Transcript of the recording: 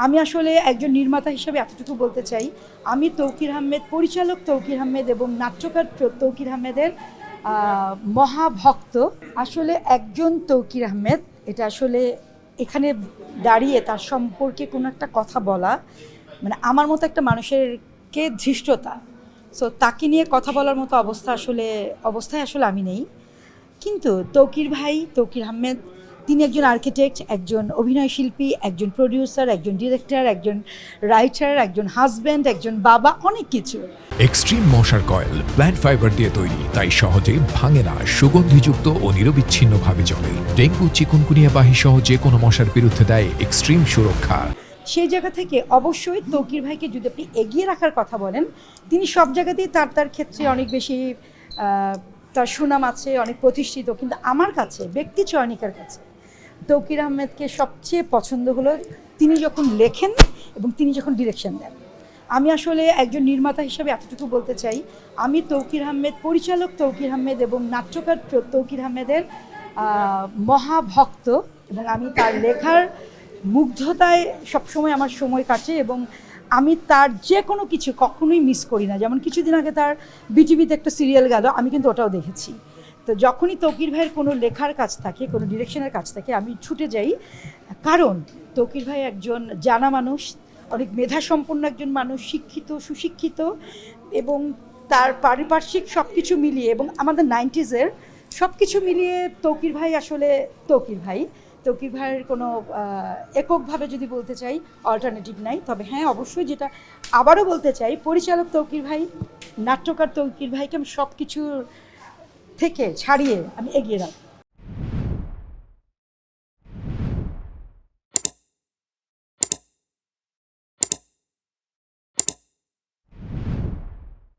আমি আসলে একজন নির্মাতা হিসেবে এতটুকু বলতে চাই, আমি তৌকির আহমেদ, পরিচালক তৌকির আহমেদ এবং নাট্যকার তৌকির আহমেদের মহাভক্ত। আসলে একজন তৌকির আহমেদ, এটা আসলে এখানে দাঁড়িয়ে তার সম্পর্কে কোনো একটা কথা বলা মানে আমার মতো একটা মানুষেরকে ধৃষ্টতা। সো তাকে নিয়ে কথা বলার মতো অবস্থায় আসলে আমি নেই। কিন্তু তৌকির আহমেদ, তিনি একজন আর্কিটেক্ট, একজন অভিনয় শিল্পী, একজন প্রডিউসার, একজন ডিরেক্টর, একজন রাইটার, একজন হাজব্যান্ড, একজন বাবা, অনেক কিছু। এক্সট্রিম মশার কয়েল প্ল্যান্ট ফাইবার দিয়ে তৈরি, তাই সহজে ভাঙে না, সুগন্ধিযুক্ত ও নিরবিচ্ছিন্নভাবে চলে। ডেঙ্গু, চিকুনগুনিয়া বাহি সহ যে কোনো মশার বিরুদ্ধে দেয় এক্সট্রিম সুরক্ষা। সেই জায়গা থেকে অবশ্যই তৌকির ভাইকে যদি আপনি এগিয়ে রাখার কথা বলেন, তিনি সব জায়গাতেই তার ক্ষেত্রে অনেক বেশি তার সুনাম আছে, অনেক প্রতিষ্ঠিত। কিন্তু আমার কাছে, ব্যক্তি চয়নিকার কাছে তৌকির আহমেদকে সবচেয়ে পছন্দ হলো তিনি যখন লেখেন এবং তিনি যখন ডিরেকশন দেন। আমি আসলে একজন নির্মাতা হিসেবে এতটুকু বলতে চাই, আমি তৌকির আহমেদ, পরিচালক তৌকির আহমেদ এবং নাট্যকার তৌকির আহমেদের মহাভক্ত, এবং আমি তার লেখার মুগ্ধতায় সবসময় আমার সময় কাটে এবং আমি তার যে কোনো কিছু কখনোই মিস করি না। যেমন কিছুদিন আগে তার বিটিভিতে একটা সিরিয়াল গেল, আমি কিন্তু ওটাও দেখেছি। তো যখনই তৌকির ভাইয়ের কোনো লেখার কাজ থাকে, কোনো ডিরেকশনের কাজ থাকে, আমি ছুটে যাই। কারণ তৌকির ভাই একজন জানা মানুষ, অনেক মেধাসম্পন্ন একজন মানুষ, শিক্ষিত, সুশিক্ষিত, এবং তার পারিপার্শ্বিক সব কিছু মিলিয়ে এবং আমাদের 90s-এর সব কিছু মিলিয়ে তৌকির ভাই আসলে তৌকির ভাইয়ের কোনো এককভাবে যদি বলতে চাই অল্টারনেটিভ নাই। তবে হ্যাঁ, অবশ্যই যেটা আবারও বলতে চাই, পরিচালক তৌকির ভাই, নাট্যকার তৌকির ভাইকে আমি সব কিছুর থেকে ছাড়িয়ে আমি এগিয়ে রাখবো।